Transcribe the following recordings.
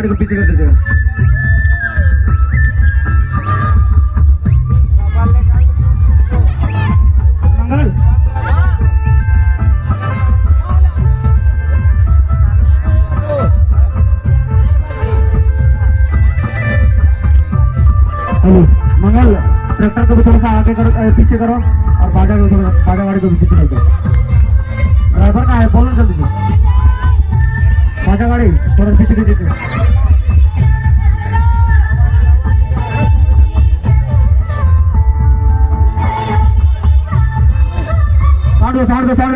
गाड़ी को पीछे कर देते मंगल हेलो मंगल ट्रैक्टर को भी थोड़ा सा आगे करो, पीछे करो और बाजा को थोड़ा बाजा गाड़ी को भी पीछे कर दो। ड्राइवर का है बोलो जल्दी से बाजा गाड़ी थोड़ा पीछे कर देते। साठ दो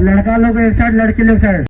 लड़का लोग एक साइड लड़की लोग साइड।